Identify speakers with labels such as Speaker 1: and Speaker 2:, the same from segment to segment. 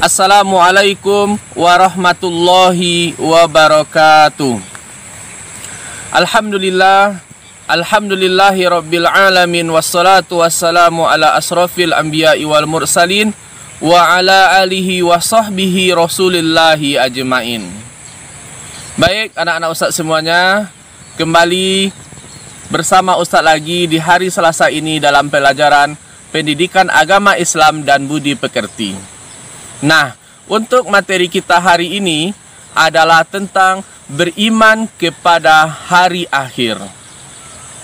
Speaker 1: Assalamualaikum warahmatullahi wabarakatuh. Alhamdulillahi rabbil alamin, wassalatu wassalamu ala asrafil anbiya'i wal mursalin wa ala alihi wa sahbihi rasulillahi ajmain. Baik anak-anak Ustaz semuanya, kembali bersama Ustaz lagi di hari Selasa ini dalam pelajaran Pendidikan Agama Islam dan Budi Pekerti. Nah, untuk materi kita hari ini adalah tentang beriman kepada hari akhir.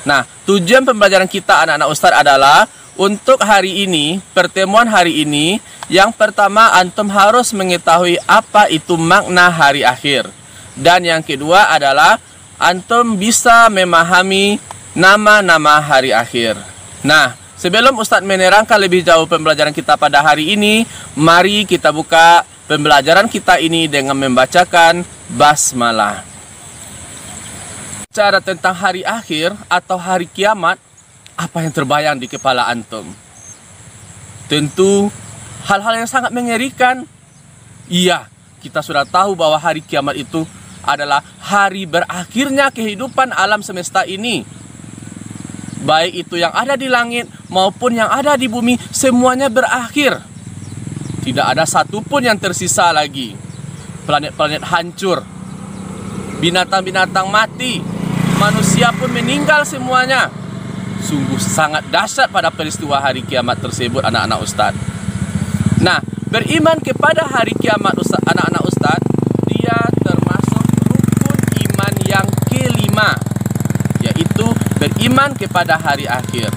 Speaker 1: Nah, tujuan pembelajaran kita anak-anak Ustaz adalah untuk hari ini, pertemuan hari ini, yang pertama antum harus mengetahui apa itu makna hari akhir. Dan yang kedua adalah antum bisa memahami nama-nama hari akhir. Nah, sebelum Ustadz menerangkan lebih jauh pembelajaran kita pada hari ini, mari kita buka pembelajaran kita ini dengan membacakan basmalah. Bicara tentang hari akhir atau hari kiamat, apa yang terbayang di kepala antum? Tentu hal-hal yang sangat mengerikan. Iya, kita sudah tahu bahwa hari kiamat itu adalah hari berakhirnya kehidupan alam semesta ini. Baik itu yang ada di langit maupun yang ada di bumi, semuanya berakhir. Tidak ada satupun yang tersisa lagi. Planet-planet hancur, binatang-binatang mati, manusia pun meninggal semuanya. Sungguh sangat dahsyat pada peristiwa hari kiamat tersebut anak-anak Ustaz. Nah, beriman kepada hari kiamat anak-anak Ustaz, dia termasuk rukun iman yang kelima, yaitu beriman kepada hari akhir.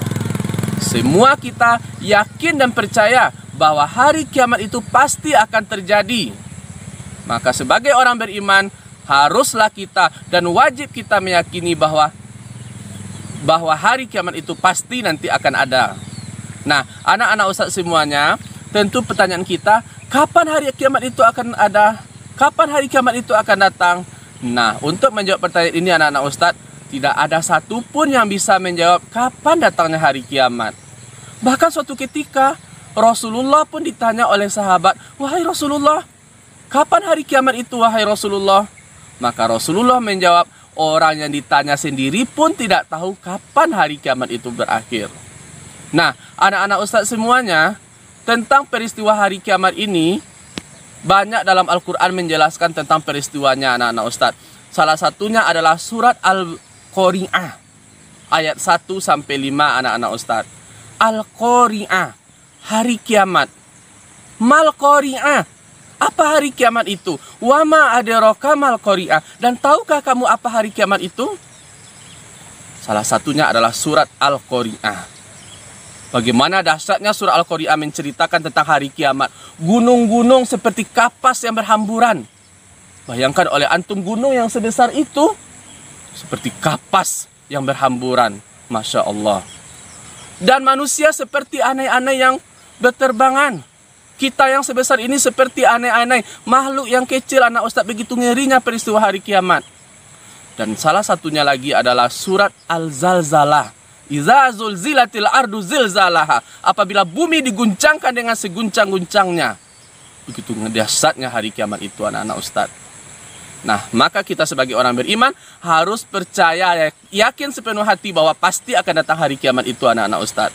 Speaker 1: Semua kita yakin dan percaya bahwa hari kiamat itu pasti akan terjadi. Maka sebagai orang beriman, haruslah kita dan wajib kita meyakini bahwa hari kiamat itu pasti nanti akan ada. Nah, anak-anak Ustaz semuanya, tentu pertanyaan kita, kapan hari kiamat itu akan ada? Kapan hari kiamat itu akan datang? Nah, untuk menjawab pertanyaan ini anak-anak Ustaz, tidak ada satupun yang bisa menjawab kapan datangnya hari kiamat. Bahkan suatu ketika Rasulullah pun ditanya oleh sahabat, "Wahai Rasulullah, kapan hari kiamat itu wahai Rasulullah?" Maka Rasulullah menjawab, orang yang ditanya sendiri pun tidak tahu kapan hari kiamat itu berakhir. Nah, anak-anak Ustaz semuanya, tentang peristiwa hari kiamat ini, banyak dalam Al-Quran menjelaskan tentang peristiwanya anak-anak Ustaz. Salah satunya adalah surat Al-Qari'ah ayat 1-5 anak-anak Ustaz. Al-Qari'ah, hari kiamat. Mal Qari'ah, apa hari kiamat itu? Wa ma adraka mal Qari'ah, dan tahukah kamu apa hari kiamat itu? Salah satunya adalah surat Al-Qari'ah. Bagaimana dahsyatnya surah Al-Qari'ah menceritakan tentang hari kiamat. Gunung-gunung seperti kapas yang berhamburan. Bayangkan oleh antum gunung yang sebesar itu seperti kapas yang berhamburan. Masya Allah. Dan manusia seperti anai-anai yang berterbangan. Kita yang sebesar ini seperti anai-anai, makhluk yang kecil anak Ustaz. Begitu ngerinya peristiwa hari kiamat. Dan salah satunya lagi adalah surat Al-Zalzalah. Iza zulzilatil ardu zilzalaha, apabila bumi diguncangkan dengan seguncang-guncangnya. Begitu dahsyatnya hari kiamat itu anak-anak Ustaz. Nah, maka kita sebagai orang beriman harus percaya, yakin sepenuh hati bahwa pasti akan datang hari kiamat itu anak-anak Ustaz.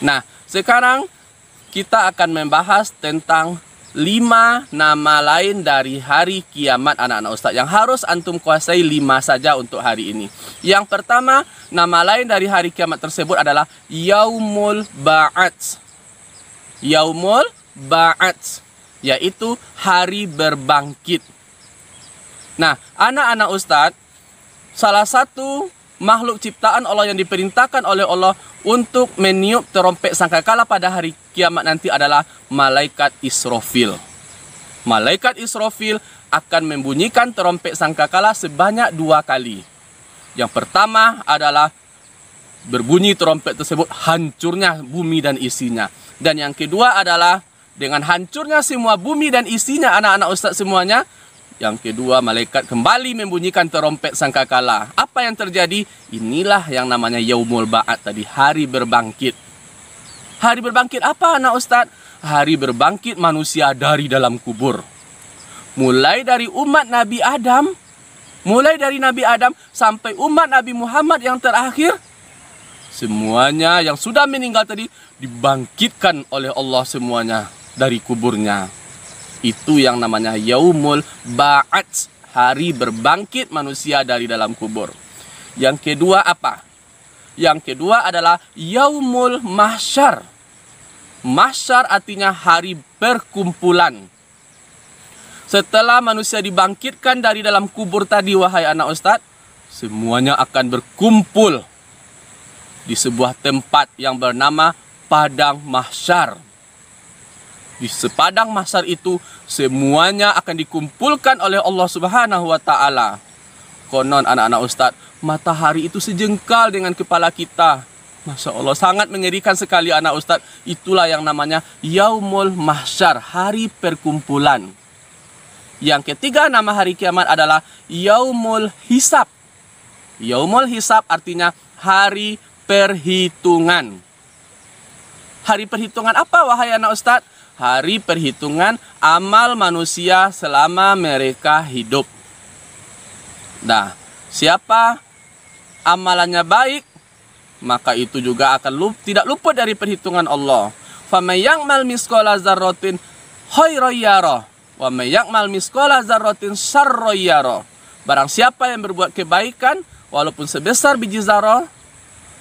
Speaker 1: Nah, sekarang kita akan membahas tentang 5 nama lain dari hari kiamat anak-anak Ustaz, yang harus antum kuasai 5 saja untuk hari ini. Yang pertama, nama lain dari hari kiamat tersebut adalah Yaumul Ba'ats. Yaumul Ba'ats, yaitu hari berbangkit. Nah, anak-anak Ustaz, salah satu makhluk ciptaan Allah yang diperintahkan oleh Allah untuk meniup terompet sangkakala pada hari kiamat nanti adalah malaikat Israfil. Malaikat Israfil akan membunyikan terompet sangkakala sebanyak 2 kali. Yang pertama adalah berbunyi terompet tersebut hancurnya bumi dan isinya. Dan yang kedua adalah dengan hancurnya semua bumi dan isinya anak-anak ustaz semuanya, yang kedua malaikat kembali membunyikan terompet sangkakala. Apa yang terjadi? Inilah yang namanya yaumul ba'ats tadi, hari berbangkit. Hari berbangkit apa anak ustaz? Hari berbangkit manusia dari dalam kubur. Mulai dari umat Nabi Adam, sampai umat Nabi Muhammad yang terakhir, semuanya yang sudah meninggal tadi dibangkitkan oleh Allah semuanya dari kuburnya. Itu yang namanya yaumul ba'ats, hari berbangkit manusia dari dalam kubur. Yang kedua apa? Yang kedua adalah yaumul mahsyar. Mahsyar artinya hari perkumpulan. Setelah manusia dibangkitkan dari dalam kubur tadi, wahai anak ustaz, semuanya akan berkumpul di sebuah tempat yang bernama Padang Mahsyar. Di sepadang mahsyar itu semuanya akan dikumpulkan oleh Allah Subhanahu wa taala. Konon anak-anak ustaz, matahari itu sejengkal dengan kepala kita. Masya Allah, sangat mengerikan sekali anak ustaz. Itulah yang namanya yaumul mahsyar, hari perkumpulan. Yang ketiga nama hari kiamat adalah yaumul hisab. Yaumul hisab artinya hari perhitungan. Hari perhitungan apa wahai anak ustaz? Hari perhitungan amal manusia selama mereka hidup. Nah, siapa amalannya baik, maka itu juga akan tidak luput dari perhitungan Allah. Faman ya'mal misqala dzarratin khairan yarah, wa may ya'mal misqala dzarratin syarran yarah. Barang siapa yang berbuat kebaikan walaupun sebesar biji zarah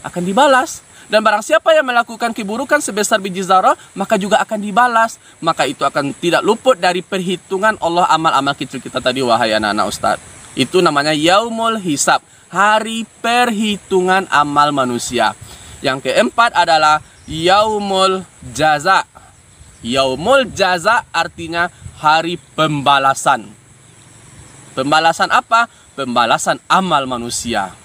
Speaker 1: akan dibalas. Dan barang siapa yang melakukan keburukan sebesar biji zarah, maka juga akan dibalas. Maka itu akan tidak luput dari perhitungan Allah amal-amal kecil kita tadi, wahai anak-anak ustaz. Itu namanya yaumul hisab, hari perhitungan amal manusia. Yang keempat adalah yaumul jaza. Yaumul jaza artinya hari pembalasan. Pembalasan apa? Pembalasan amal manusia.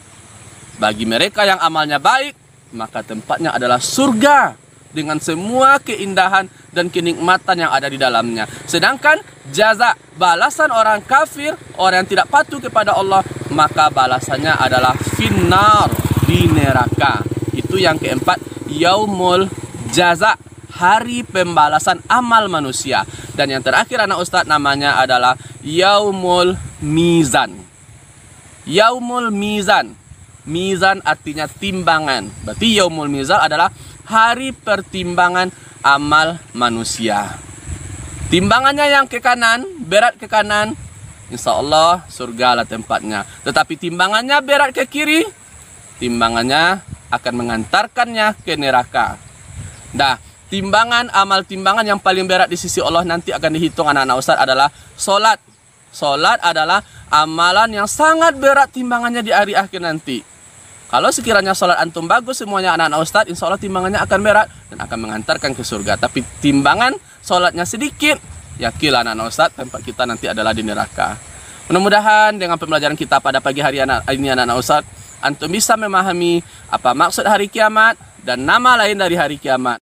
Speaker 1: Bagi mereka yang amalnya baik, maka tempatnya adalah surga dengan semua keindahan dan kenikmatan yang ada di dalamnya. Sedangkan jaza, balasan orang kafir, orang yang tidak patuh kepada Allah, maka balasannya adalah finnar, di neraka. Itu yang keempat, yaumul jaza, hari pembalasan amal manusia. Dan yang terakhir anak ustaz namanya adalah yaumul mizan. Yaumul mizan. Mizan artinya timbangan. Berarti yaumul mizan adalah hari pertimbangan amal manusia. Timbangannya yang ke kanan, berat ke kanan, insya Allah surga lah tempatnya. Tetapi timbangannya berat ke kiri, timbangannya akan mengantarkannya ke neraka. Nah, amal timbangan yang paling berat di sisi Allah nanti akan dihitung anak-anak ustaz adalah solat. Solat adalah amalan yang sangat berat timbangannya di hari akhir nanti. Kalau sekiranya sholat antum bagus semuanya anak-anak ustadz, insya Allah timbangannya akan berat dan akan mengantarkan ke surga. Tapi timbangan sholatnya sedikit, yakinlah anak-anak ustadz, tempat kita nanti adalah di neraka. Mudah-mudahan dengan pembelajaran kita pada pagi hari ini anak-anak ustadz, antum bisa memahami apa maksud hari kiamat dan nama lain dari hari kiamat.